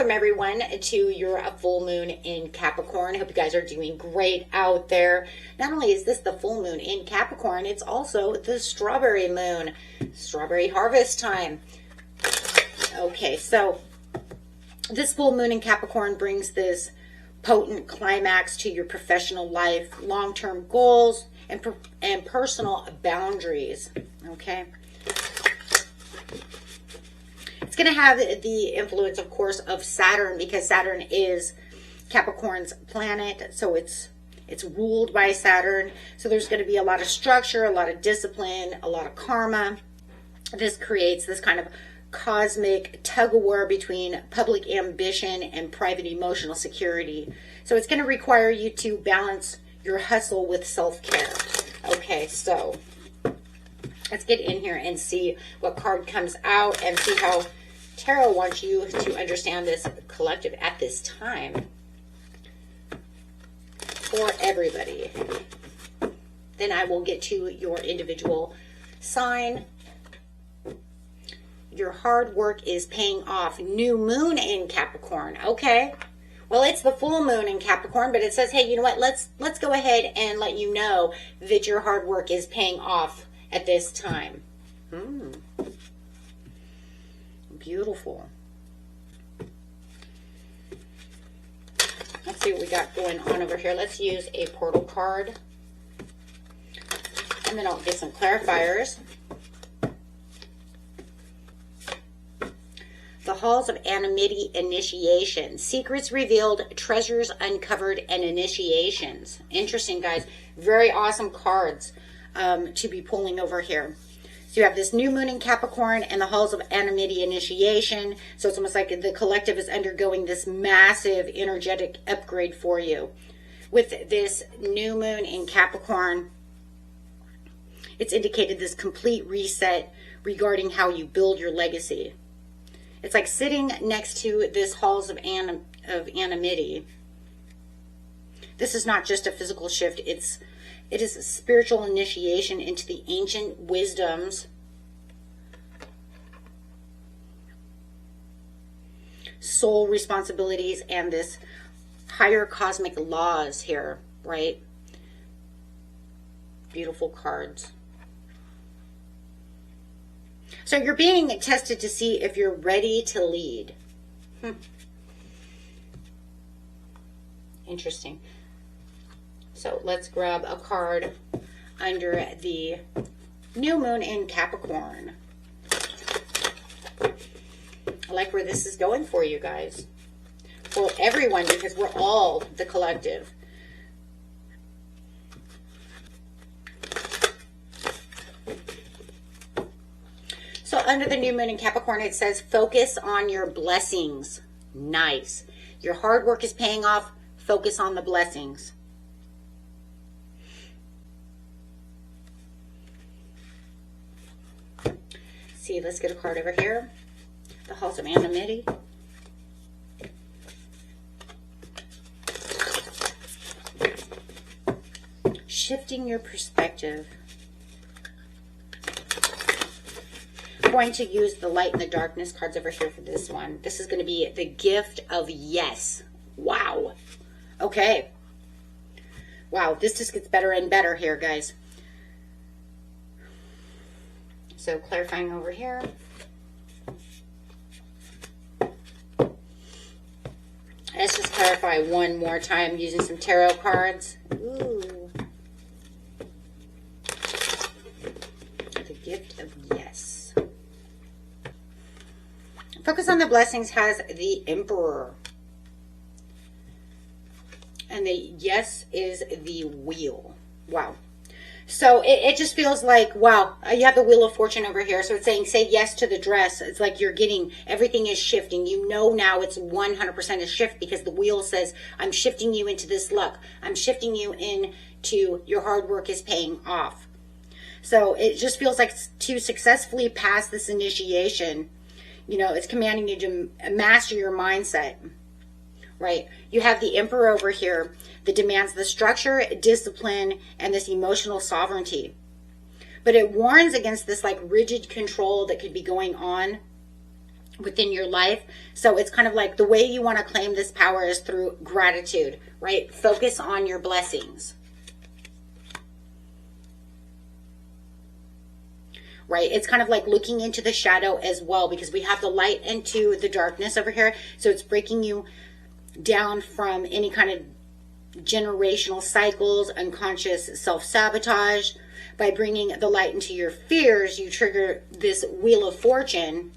Welcome everyone to your full moon in Capricorn. I hope you guys are doing great out there. Not only is this the full moon in Capricorn, it's also the strawberry moon, strawberry harvest time. Okay, so this full moon in Capricorn brings this potent climax to your professional life, long-term goals, and personal boundaries. Okay. It's going to have the influence, of course, of Saturn, because Saturn is Capricorn's planet. So it's ruled by Saturn. So there's going to be a lot of structure, a lot of discipline, a lot of karma. This creates this kind of cosmic tug-of-war between public ambition and private emotional security. So it's going to require you to balance your hustle with self-care. Okay, so let's get in here and see what card comes out and see how Tarot wants you to understand this collective at this time for everybody. Then I will get to your individual sign. Your hard work is paying off. New moon in Capricorn. Okay. Well, it's the full moon in Capricorn, but it says, hey, you know what? Let's go ahead and let you know that your hard work is paying off at this time. Beautiful. Let's see what we got going on over here. Let's use a portal card. And then I'll get some clarifiers. The Halls of Anonymity Initiation. Secrets revealed, treasures uncovered, and initiations. Interesting, guys. Very awesome cards to be pulling over here. So you have this new moon in Capricorn and the Halls of Anonymity Initiation. So it's almost like the collective is undergoing this massive energetic upgrade for you. With this new moon in Capricorn, it's indicated this complete reset regarding how you build your legacy. It's like sitting next to this Halls of Anonymity. This is not just a physical shift. It is a spiritual initiation into the ancient wisdoms, soul responsibilities, and this higher cosmic laws here, right? Beautiful cards. So you're being tested to see if you're ready to lead. Interesting. So let's grab a card under the new moon in Capricorn. I like where this is going for you guys. For everyone, because we're all the collective. So under the new moon in Capricorn, it says, focus on your blessings. Nice. Your hard work is paying off. Focus on the blessings. See, let's get a card over here. The Halls of Anonymity. Shifting your perspective. I'm going to use the light and the darkness cards over here for this one. This is going to be the gift of yes. Wow. Okay. Wow, this just gets better and better here, guys. So clarifying over here. Let's just clarify one more time using some tarot cards. Ooh. The gift of yes. Focus on the blessings has the Emperor. And the yes is the wheel. Wow. So it just feels like, wow, you have the Wheel of Fortune over here. So it's saying, say yes to the dress. It's like you're getting, everything is shifting. You know now it's 100% a shift because the wheel says, I'm shifting you into this luck. I'm shifting you into your hard work is paying off. So it just feels like to successfully pass this initiation, you know, it's commanding you to master your mindset. Right? You have the Emperor over here that demands the structure, discipline, and this emotional sovereignty. But it warns against this like rigid control that could be going on within your life. So it's kind of like the way you want to claim this power is through gratitude, right? Focus on your blessings. Right? It's kind of like looking into the shadow as well, because we have the light into the darkness over here. So it's breaking you down from any kind of generational cycles, unconscious self-sabotage. By bringing the light into your fears, you trigger this wheel of fortune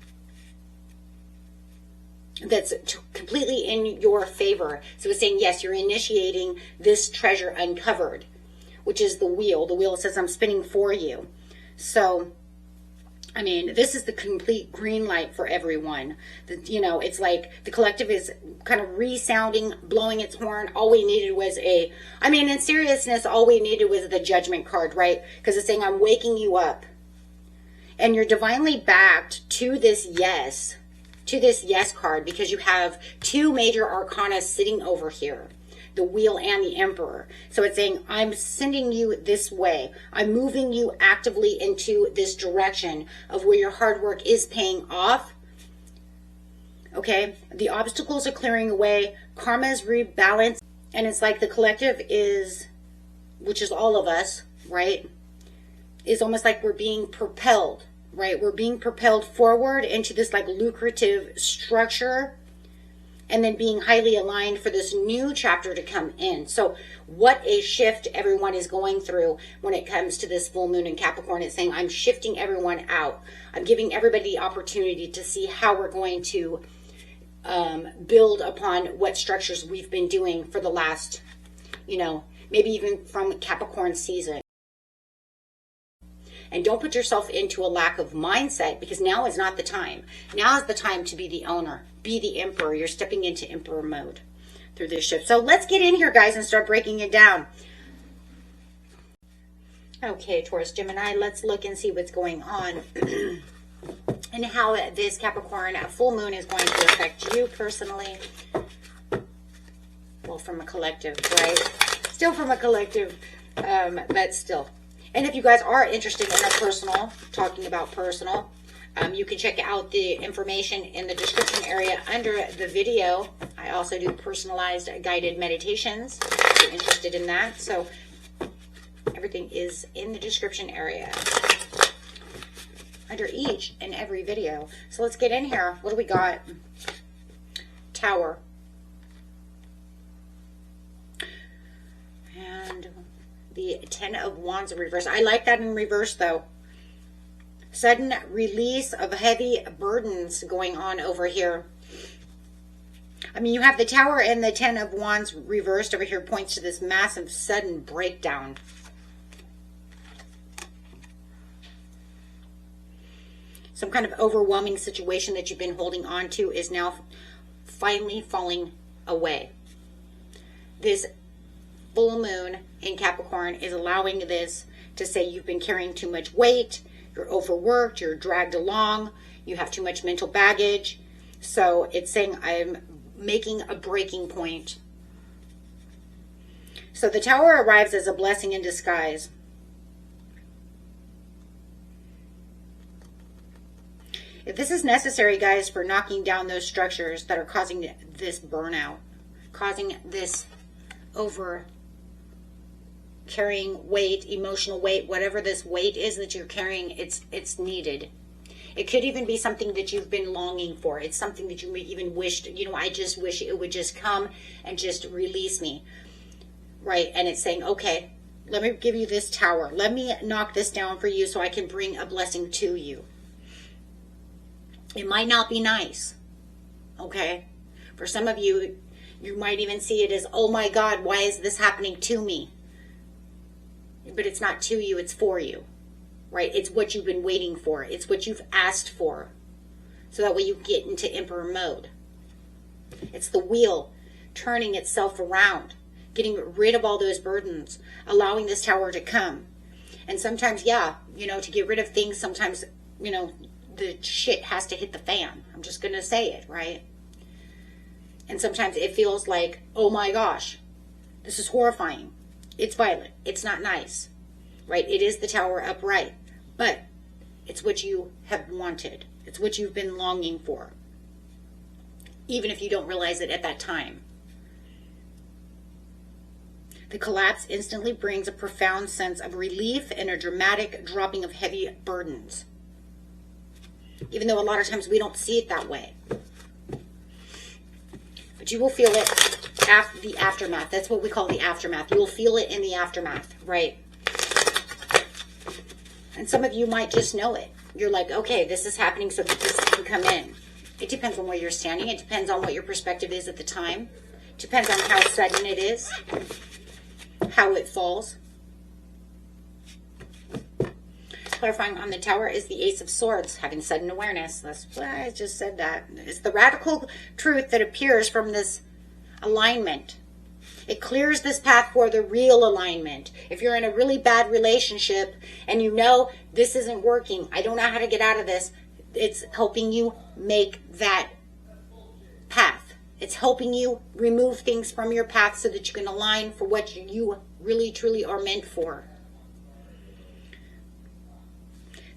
that's completely in your favor. So it's saying, yes, you're initiating this treasure uncovered, which is the wheel. The wheel says, I'm spinning for you. So I mean, this is the complete green light for everyone. You know, it's like the collective is kind of resounding, blowing its horn. All we needed was in seriousness, all we needed was the judgment card, right? Because it's saying, I'm waking you up. And you're divinely backed to this yes card, because you have two major arcana sitting over here. The wheel and the emperor. So it's saying, I'm sending you this way. I'm moving you actively into this direction of where your hard work is paying off. Okay. The obstacles are clearing away. Karma is rebalanced. And it's like the collective is, which is all of us, right? Is almost like we're being propelled, right? We're being propelled forward into this like lucrative structure, and then being highly aligned for this new chapter to come in. So what a shift everyone is going through when it comes to this full moon in Capricorn. It's saying, I'm shifting everyone out. I'm giving everybody the opportunity to see how we're going to build upon what structures we've been doing for the last, maybe even from Capricorn season. And don't put yourself into a lack of mindset, because now is not the time. Now is the time to be the owner, be the emperor. You're stepping into emperor mode through this shift. So let's get in here, guys, and start breaking it down. Okay, Taurus Gemini, let's look and see what's going on and how this Capricorn full moon is going to affect you personally. Well, from a collective, right? Still from a collective, but still. And if you guys are interested in a personal, talking about personal, you can check out the information in the description area under the video. I also do personalized guided meditations if you're interested in that. So everything is in the description area under each and every video. So let's get in here. What do we got? Tower. And the 10 of Wands in reverse. I like that in reverse, though. Sudden release of heavy burdens going on over here. I mean, you have the Tower and the 10 of Wands reversed over here, points to this massive sudden breakdown. Some kind of overwhelming situation that you've been holding on to is now finally falling away. This full moon in Capricorn is allowing this to say you've been carrying too much weight, you're overworked, you're dragged along, you have too much mental baggage. So it's saying I'm making a breaking point. So the Tower arrives as a blessing in disguise. If this is necessary, guys, for knocking down those structures that are causing this burnout, causing this over carrying weight, emotional weight, whatever this weight is that you're carrying, it's needed. It could even be something that you've been longing for. It's something that you even wished, I just wish it would just come and just release me. Right? And it's saying, okay, let me give you this Tower. Let me knock this down for you so I can bring a blessing to you. It might not be nice. Okay? For some of you, you might even see it as, oh my God, why is this happening to me? But it's not to you, it's for you, right? It's what you've been waiting for. It's what you've asked for. So that way you get into emperor mode. It's the wheel turning itself around, getting rid of all those burdens, allowing this Tower to come. And sometimes, to get rid of things, sometimes, the shit has to hit the fan. I'm just going to say it, right? And sometimes it feels like, oh my gosh, this is horrifying. It's violent. It's not nice, right? It is the Tower upright, but it's what you have wanted. It's what you've been longing for. even if you don't realize it at that time. The collapse instantly brings a profound sense of relief and a dramatic dropping of heavy burdens. Even though a lot of times we don't see it that way. But you will feel it the aftermath. That's what we call the aftermath. You'll feel it in the aftermath, right? And some of you might just know it. You're like, okay, this is happening, so this can come in. It depends on where you're standing. It depends on what your perspective is at the time. It depends on how sudden it is, how it falls. Clarifying on the Tower is the Ace of Swords, having sudden awareness. That's why I just said that. It's the radical truth that appears from this alignment. It clears this path for the real alignment. If you're in a really bad relationship and you know this isn't working, I don't know how to get out of this, it's helping you make that path. It's helping you remove things from your path so that you can align for what you really truly are meant for.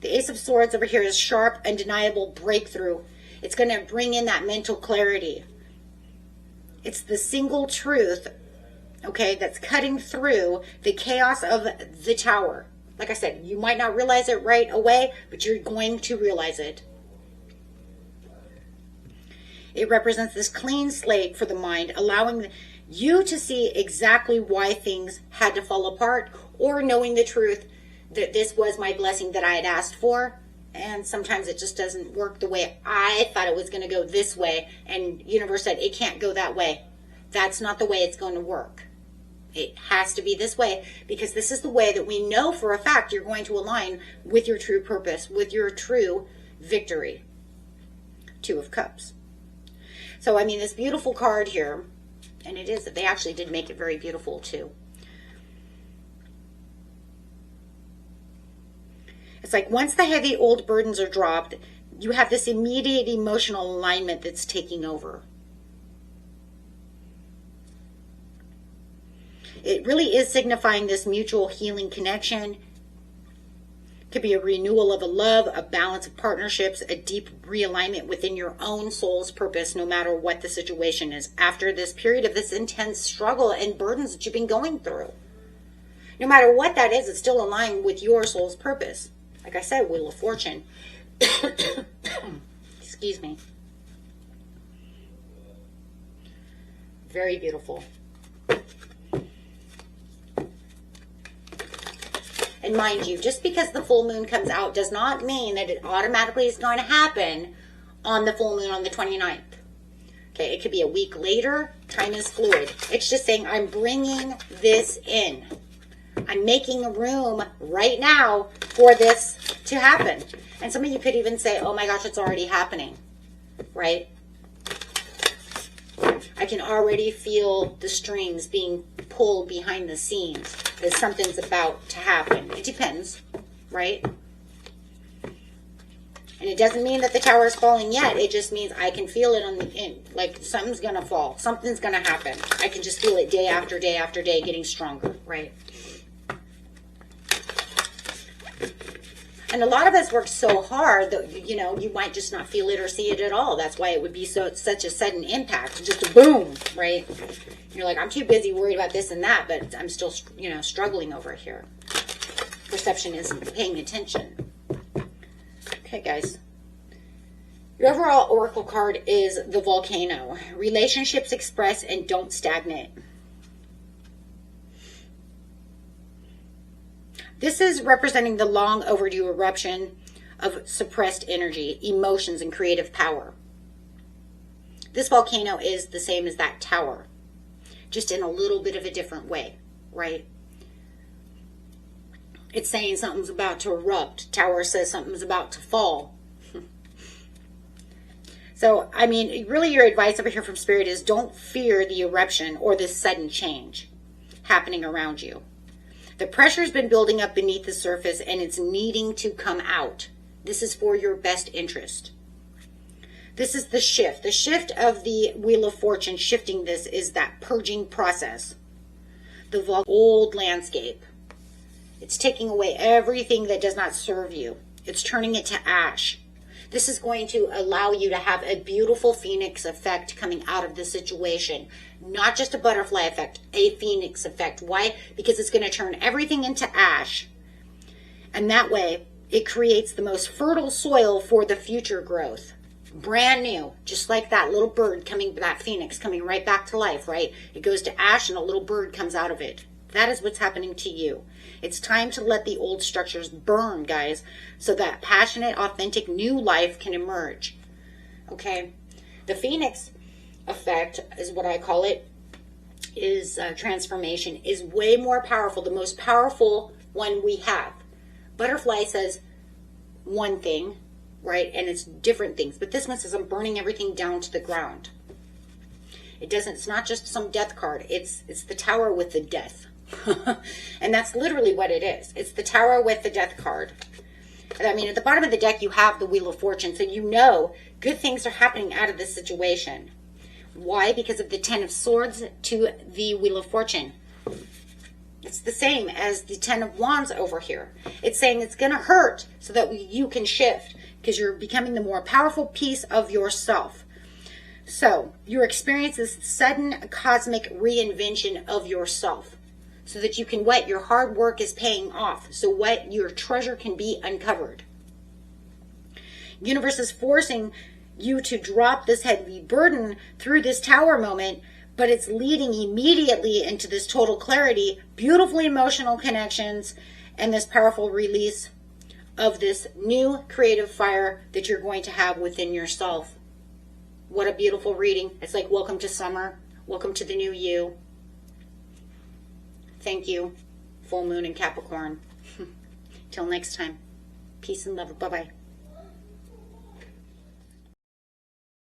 The Ace of Swords over here is sharp, undeniable breakthrough. It's going to bring in that mental clarity. It's the single truth, okay, that's cutting through the chaos of the Tower. Like I said, you might not realize it right away, but you're going to realize it. It represents this clean slate for the mind, allowing you to see exactly why things had to fall apart, or knowing the truth that this was my blessing that I had asked for, and sometimes it just doesn't work the way I thought it was going to go this way, and universe said it can't go that way. That's not the way it's going to work. It has to be this way, because this is the way that we know for a fact you're going to align with your true purpose, with your true victory. Two of Cups. So, I mean, this beautiful card here, and it is, they actually did make it very beautiful too. It's like once the heavy old burdens are dropped, you have this immediate emotional alignment that's taking over. It really is signifying this mutual healing connection. It could be a renewal of a love, a balance of partnerships, a deep realignment within your own soul's purpose, no matter what the situation is, after this period of this intense struggle and burdens that you've been going through. No matter what that is, it's still aligned with your soul's purpose. Like I said, Wheel of Fortune. Excuse me. Very beautiful. And mind you, just because the full moon comes out does not mean that it automatically is going to happen on the full moon on the 29th. Okay, it could be a week later. Time is fluid. It's just saying I'm bringing this in. I'm making room right now for this to happen. And some of you could even say, oh my gosh, it's already happening, right? I can already feel the strings being pulled behind the scenes, that something's about to happen. It depends, right? And it doesn't mean that the tower is falling yet. It just means I can feel it on the end. Like something's going to fall. Something's going to happen. I can just feel it day after day after day getting stronger, right? And a lot of us work so hard that, you know, you might just not feel it or see it at all. That's why it would be such a sudden impact. Just a boom, right? You're like, I'm too busy worried about this and that, but I'm still, you know, struggling over here. Perception isn't paying attention. Okay, guys. Your overall oracle card is the Volcano. Relationships express and don't stagnate. This is representing the long overdue eruption of suppressed energy, emotions, and creative power. This volcano is the same as that tower, just in a little bit of a different way, right? It's saying something's about to erupt. Tower says something's about to fall. So, I mean, really your advice over here from Spirit is don't fear the eruption or this sudden change happening around you. The pressure's been building up beneath the surface and it's needing to come out. This is for your best interest. This is the shift. The shift of the Wheel of Fortune, shifting this is that purging process. The old landscape. It's taking away everything that does not serve you. It's turning it to ash. This is going to allow you to have a beautiful phoenix effect coming out of the situation. Not just a butterfly effect, a phoenix effect. Why? Because it's going to turn everything into ash. And that way, it creates the most fertile soil for the future growth. Brand new, just like that little bird coming, that phoenix coming right back to life, right? It goes to ash and a little bird comes out of it. That is what's happening to you. It's time to let the old structures burn, guys, so that passionate, authentic new life can emerge. Okay? The phoenix effect is what I call it, is transformation, is way more powerful, the most powerful one we have. Butterfly says one thing, right? And it's different things. But this one says, I'm burning everything down to the ground. It's not just some death card. It's the tower with the death. And that's literally what it is. It's the tower with the death card. I mean, at the bottom of the deck, you have the Wheel of Fortune. So you know good things are happening out of this situation. Why? Because of the Ten of Swords to the Wheel of Fortune. It's the same as the Ten of Wands over here. It's saying it's going to hurt so that you can shift, because you're becoming the more powerful piece of yourself. So your experience is sudden cosmic reinvention of yourself, so that you can, what your hard work is paying off. So what your treasure can be uncovered. Universe is forcing you to drop this heavy burden through this tower moment, but it's leading immediately into this total clarity, beautiful emotional connections, and this powerful release of this new creative fire that you're going to have within yourself. What a beautiful reading. It's like, welcome to summer. Welcome to the new you. Thank you. Full moon in Capricorn. Till next time. Peace and love. Bye-bye.